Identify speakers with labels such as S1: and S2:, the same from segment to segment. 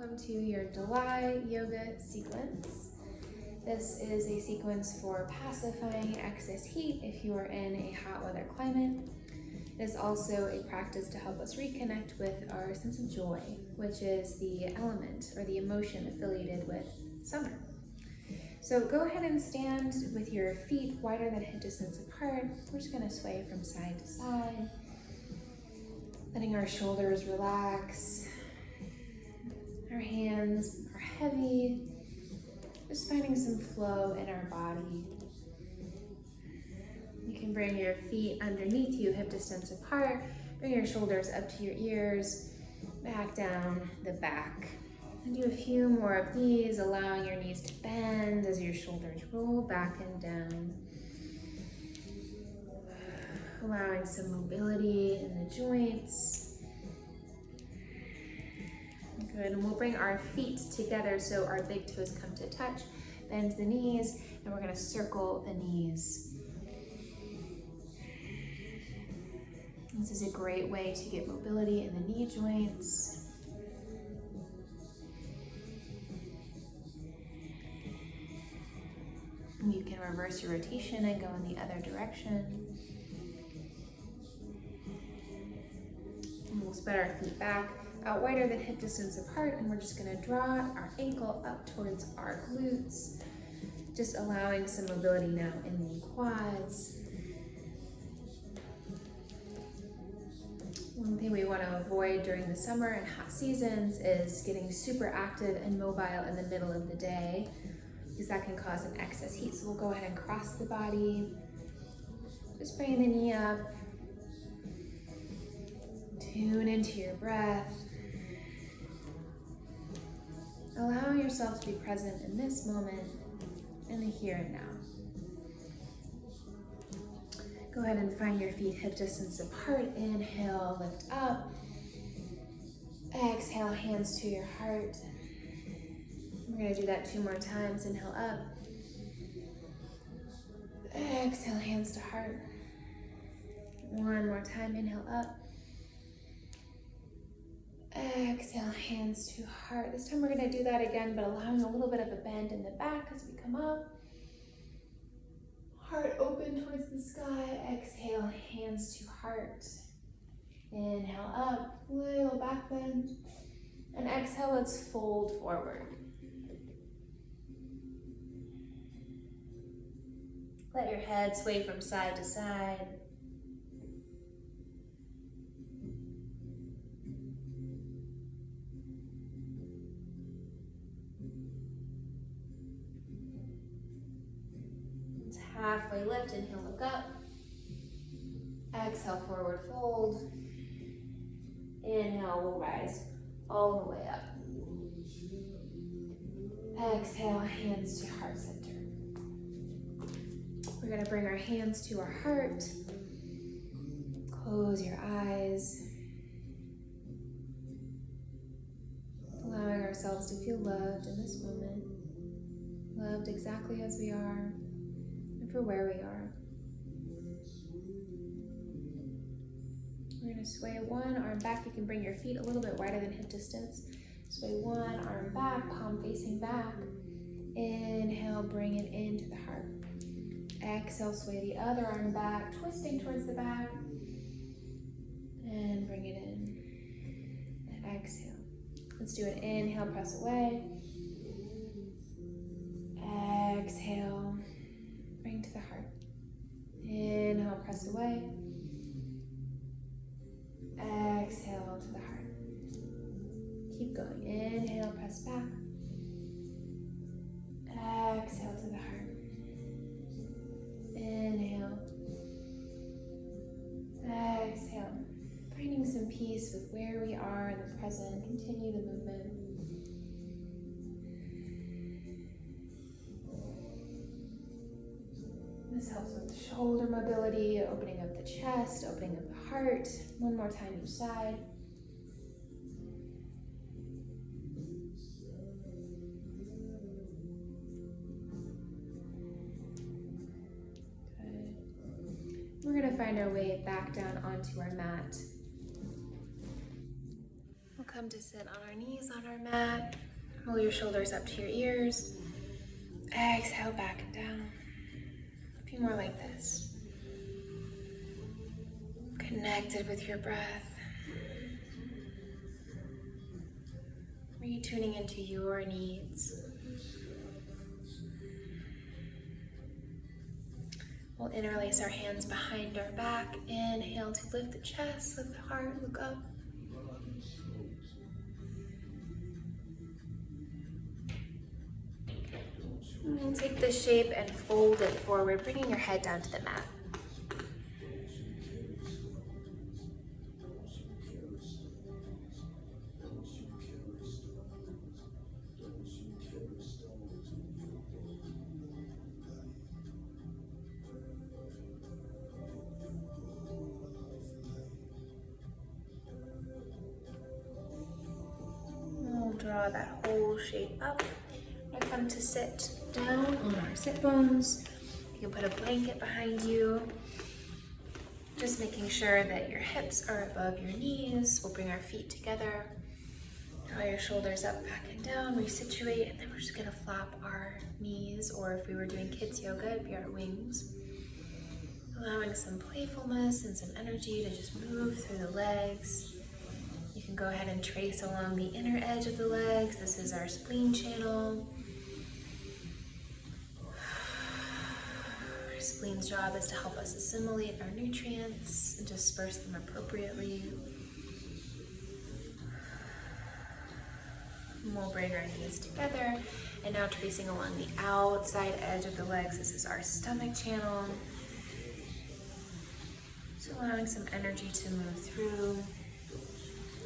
S1: Welcome to your July yoga sequence. This is a sequence for pacifying excess heat if you are in a hot weather climate. It is also a practice to help us reconnect with our sense of joy, which is the element or the emotion affiliated with summer. So go ahead and stand with your feet wider than hip distance apart. We're just going to sway from side to side, letting our shoulders relax. Our hands are heavy, just finding some flow in our body. You can bring your feet underneath you, hip distance apart. Bring your shoulders up to your ears, back down the back. And do a few more of these, allowing your knees to bend as your shoulders roll back and down. Allowing some mobility in the joints. Good, and we'll bring our feet together so our big toes come to touch. Bend the knees, and we're gonna circle the knees. This is a great way to get mobility in the knee joints. And you can reverse your rotation and go in the other direction. And we'll spread our feet back, out wider than hip distance apart, and we're just gonna draw our ankle up towards our glutes, just allowing some mobility now in the quads. One thing we want to avoid during the summer and hot seasons is getting super active and mobile in the middle of the day, because that can cause an excess heat. So we'll go ahead and cross the body, just bring the knee up, tune into your breath. Allow yourself to be present in this moment, in the here and now. Go ahead and find your feet hip distance apart. Inhale, lift up. Exhale, hands to your heart. We're gonna do that 2 more times. Inhale up. Exhale, hands to heart. 1 more time, inhale up. Exhale, hands to heart. This time we're gonna do that again, but allowing a little bit of a bend in the back as we come up. Heart open towards the sky. Exhale, hands to heart. Inhale up, little back bend. And exhale, let's fold forward. Let your head sway from side to side. Halfway lift, inhale, look up. Exhale, forward fold. Inhale, we'll rise all the way up. Exhale, hands to heart center. We're gonna bring our hands to our heart. Close your eyes. Allowing ourselves to feel loved in this moment. Loved exactly as we are. For where we are. We're going to sway one arm back. You can bring your feet a little bit wider than hip distance. Sway one arm back, palm facing back. Inhale, bring it into the heart. Exhale, sway the other arm back, twisting towards the back. And bring it in. And exhale. Let's do an inhale, press away. Exhale. Bring to the heart. Inhale, press away. Exhale to the heart. Keep going. Inhale, press back. Exhale to the heart. Inhale. Exhale. Finding some peace with where we are in the present. Continue the movement. This helps with shoulder mobility, opening up the chest, opening up the heart. 1 more time each side. Good. We're going to find our way back down onto our mat. We'll come come to sit on our knees on our mat. Roll your shoulders up to your ears. Exhale back and down. A few more like this. Connected with your breath. Retuning into your needs. We'll interlace our hands behind our back. Inhale to lift the chest, lift the heart, look up. And take the shape and fold it forward, bringing your head down to the mat. We'll draw that whole shape up. We'll come to sit down on our sit bones. You can put a blanket behind you. Just making sure that your hips are above your knees. We'll bring our feet together. Draw your shoulders up, back and down, resituate, and then we're just gonna flap our knees, or if we were doing kids yoga, it'd be our wings. Allowing some playfulness and some energy to just move through the legs. You can go ahead and trace along the inner edge of the legs. This is our spleen channel. Our spleen's job is to help us assimilate our nutrients and disperse them appropriately. And we'll bring our knees together, and now tracing along the outside edge of the legs. This is our stomach channel. So allowing some energy to move through,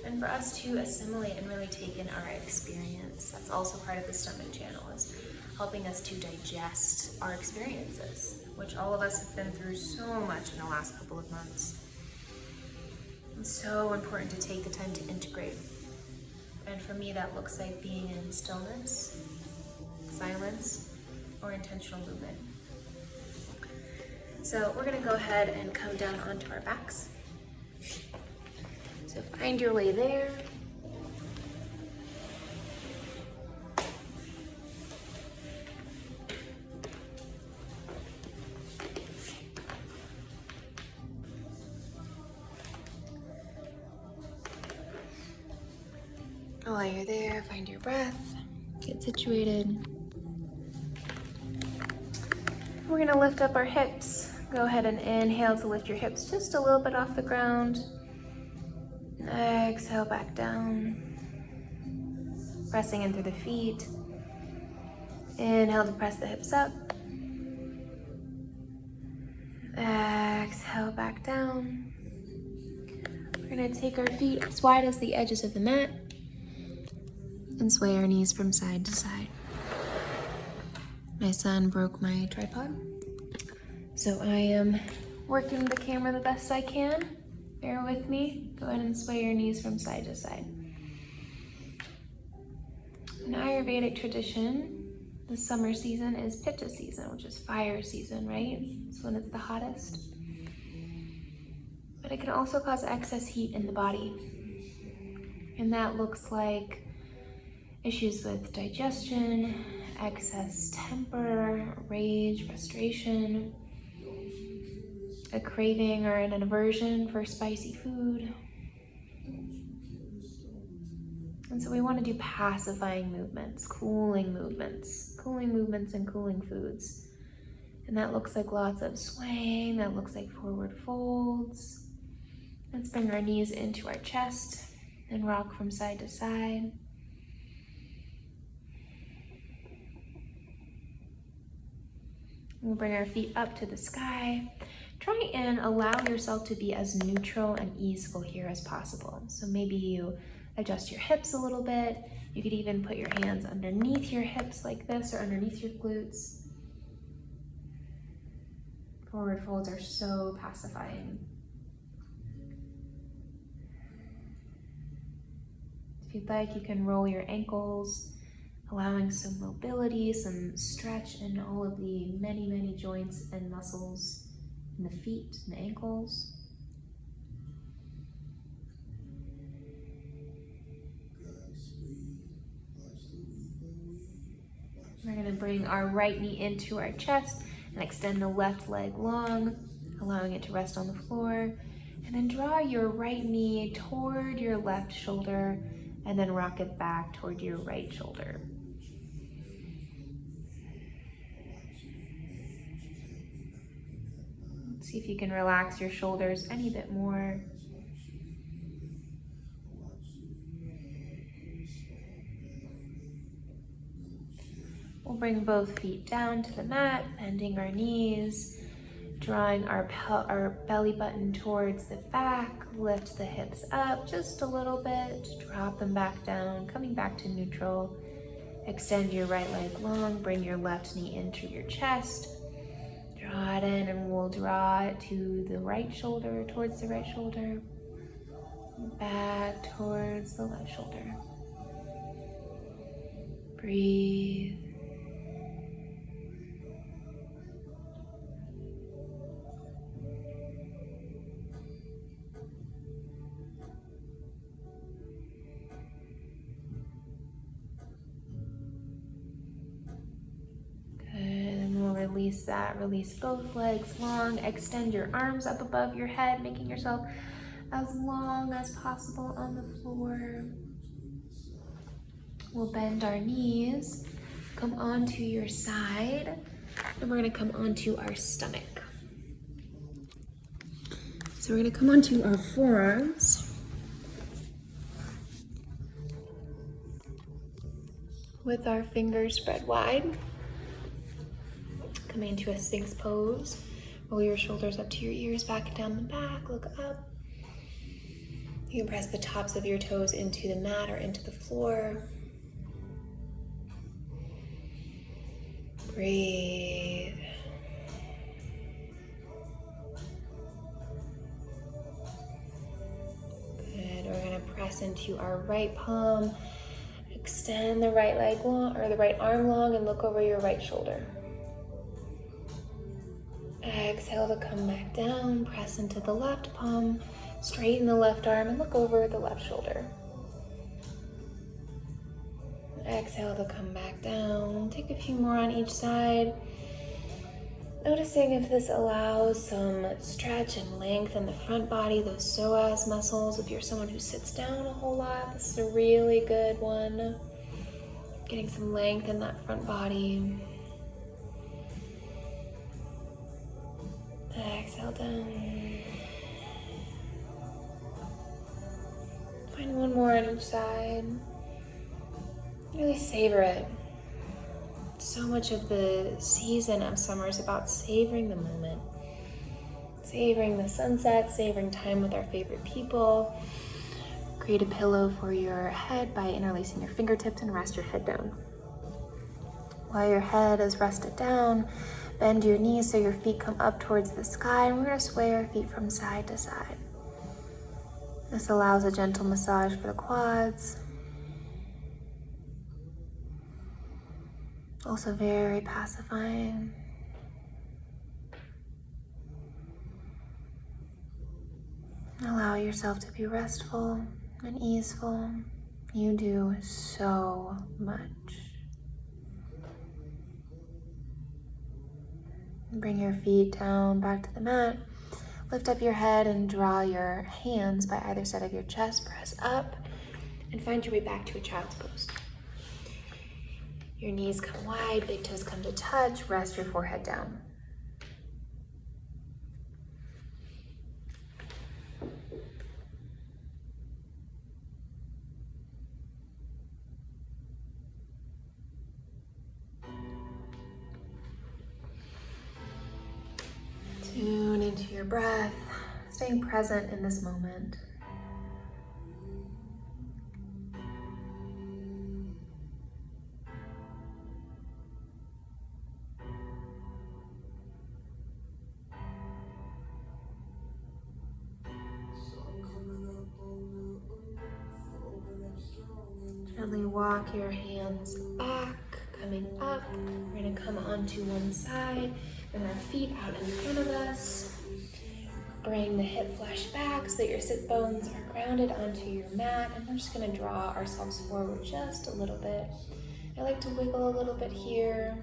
S1: and for us to assimilate and really take in our experience. That's also part of the stomach channel, is helping us to digest our experiences, which all of us have been through so much in the last couple of months. It's so important to take the time to integrate. And for me, that looks like being in stillness, silence, or intentional movement. So we're gonna go ahead and come down onto our backs. So find your way there. While you're there, find your breath, get situated. We're gonna lift up our hips. Go ahead and inhale to lift your hips just a little bit off the ground. Exhale back down. Pressing in through the feet. Inhale to press the hips up. Exhale back down. We're gonna take our feet as wide as the edges of the mat and sway our knees from side to side. My son broke my tripod, so I am working the camera the best I can. Bear with me. Go ahead and sway your knees from side to side. In Ayurvedic tradition, the summer season is Pitta season, which is fire season, right? It's when it's the hottest. But it can also cause excess heat in the body. And that looks like issues with digestion, excess temper, rage, frustration, a craving or an aversion for spicy food. And so we want to do pacifying movements, cooling movements and cooling foods. And that looks like lots of swaying, that looks like forward folds. Let's bring our knees into our chest and rock from side to side. We'll bring our feet up to the sky. Try and allow yourself to be as neutral and easeful here as possible. So maybe you adjust your hips a little bit. You could even put your hands underneath your hips like this, or underneath your glutes. Forward folds are so pacifying. If you'd like, you can roll your ankles, allowing some mobility, some stretch in all of the many joints and muscles in the feet and the ankles. gonna bring our right knee into our chest and extend the left leg long, allowing it to rest on the floor. And then draw your right knee toward your left shoulder and then rock it back toward your right shoulder. See if you can relax your shoulders any bit more. We'll bring both feet down to the mat, bending our knees, drawing our belly button towards the back, lift the hips up just a little bit, drop them back down, coming back to neutral. Extend your right leg long, bring your left knee into your chest, draw it in, and we'll draw it to the right shoulder, towards the right shoulder, back towards the left shoulder. Breathe. Release that, release both legs long, extend your arms up above your head, making yourself as long as possible on the floor. We'll bend our knees, come onto your side, and we're gonna come onto our stomach. So we're gonna come onto our forearms with our fingers spread wide. Coming into a Sphinx pose. Roll your shoulders up to your ears, back and down the back, look up. You can press the tops of your toes into the mat or into the floor. Breathe. Good, we're gonna press into our right palm. Extend the right leg long, or the right arm long, and look over your right shoulder. Exhale to come back down, press into the left palm, straighten the left arm, and look over the left shoulder. Exhale to come back down. Take a few more on each side. Noticing if this allows some stretch and length in the front body, those psoas muscles. If you're someone who sits down a whole lot, this is a really good one. Getting some length in that front body. Exhale down. Find one more on each side. Really savor it. So much of the season of summer is about savoring the moment. Savoring the sunset, savoring time with our favorite people. Create a pillow for your head by interlacing your fingertips and rest your head down. While your head is rested down, bend your knees so your feet come up towards the sky, and we're going to sway our feet from side to side. This allows a gentle massage for the quads. Also very pacifying. Allow yourself to be restful and easeful. You do so much. Bring your feet down back to the mat. Lift up your head and draw your hands by either side of your chest. Press up and find your way back to a child's pose. Your knees come wide, big toes come to touch. Rest your forehead down. Tune into your breath, staying present in this moment. Gently walk your hands back, coming up. We're going to come onto one side and our feet out in front of us. Bring the hip flesh back so that your sit bones are grounded onto your mat, and we're just going to draw ourselves forward just a little bit. I like to wiggle a little bit here.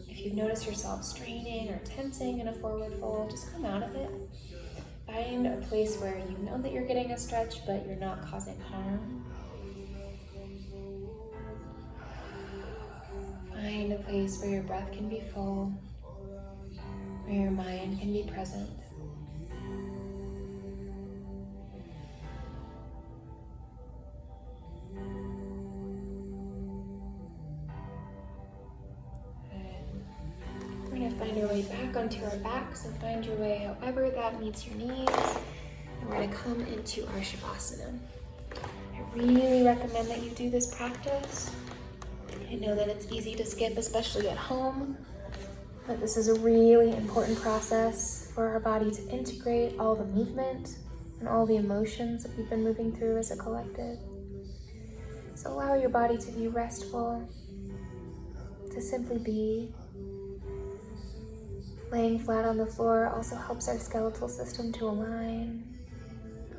S1: If you notice yourself straining or tensing in a forward fold, just come out of it. Find a place where you know that you're getting a stretch, but you're not causing harm. Find a place where your breath can be full, where your mind can be present. We're going to find our way back onto our back, so find your way however that meets your knees. And we're going to come into our Shavasana. I really recommend that you do this practice. I know that it's easy to skip, especially at home, but this is a really important process for our body to integrate all the movement and all the emotions that we've been moving through as a collective. So allow your body to be restful, to simply be. Laying flat on the floor also helps our skeletal system to align,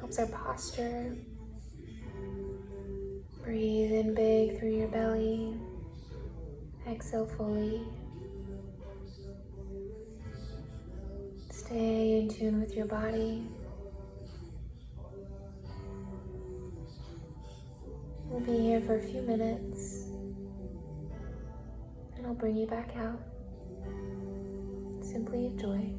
S1: helps our posture. Breathe in big through your belly. Exhale fully. Stay in tune with your body. We'll be here for a few minutes, and I'll bring you back out. Simply enjoy.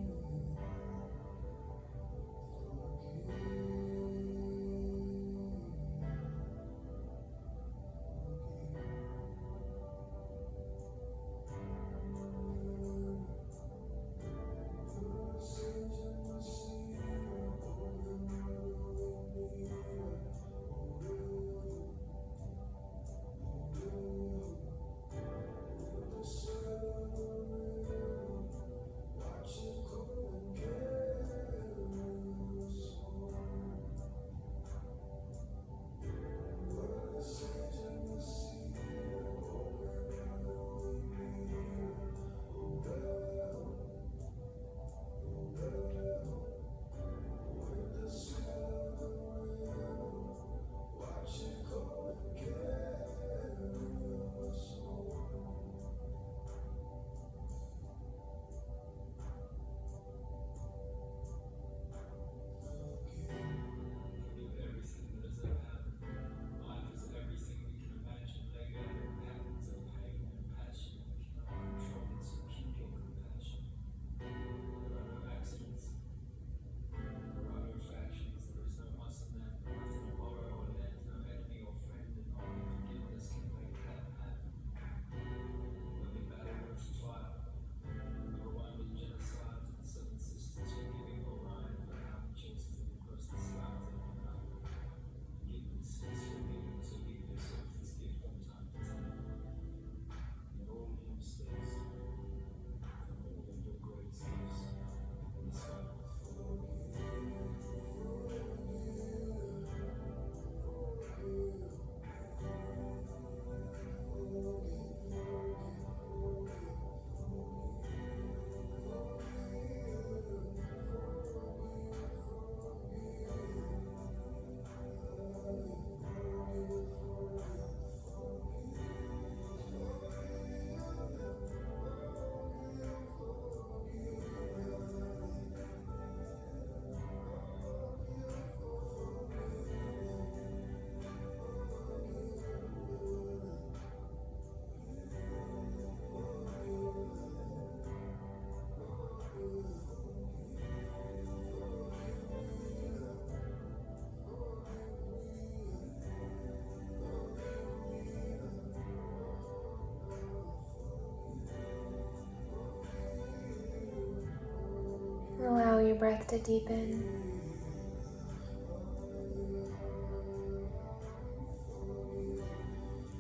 S1: Allow your breath to deepen.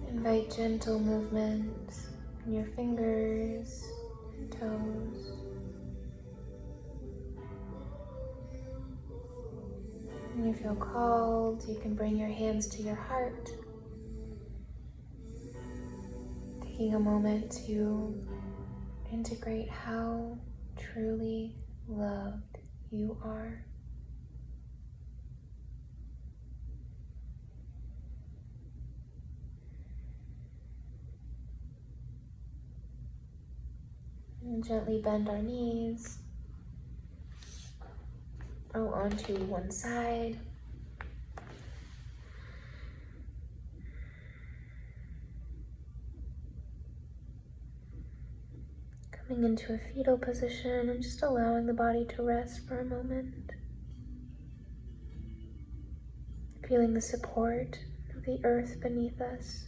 S1: Invite gentle movement in your fingers and toes. When you feel called, you can bring your hands to your heart, taking a moment to integrate how truly loved you are. And gently bend our knees. Roll onto one side. Coming into a fetal position and just allowing the body to rest for a moment. Feeling the support of the earth beneath us.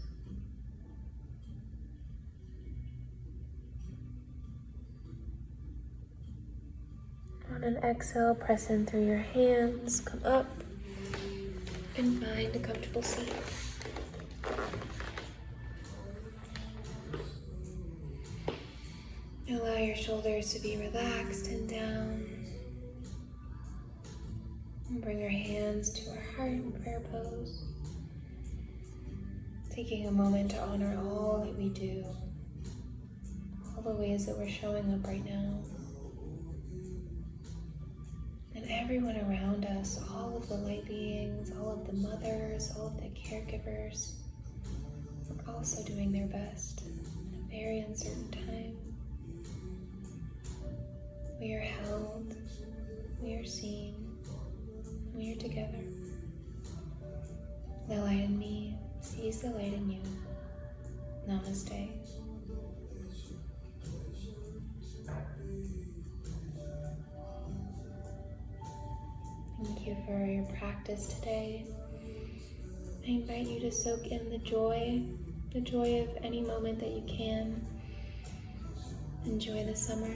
S1: On an exhale, press in through your hands, come up, and find a comfortable seat. Allow your shoulders to be relaxed and down. And bring our hands to our heart in prayer pose. Taking a moment to honor all that we do, all the ways that we're showing up right now. And everyone around us, all of the light beings, all of the mothers, all of the caregivers, are also doing their best in a very uncertain time. We are held, we are seen, we are together. The light in me sees the light in you. Namaste. Thank you for your practice today. I invite you to soak in the joy of any moment that you can. Enjoy the summer.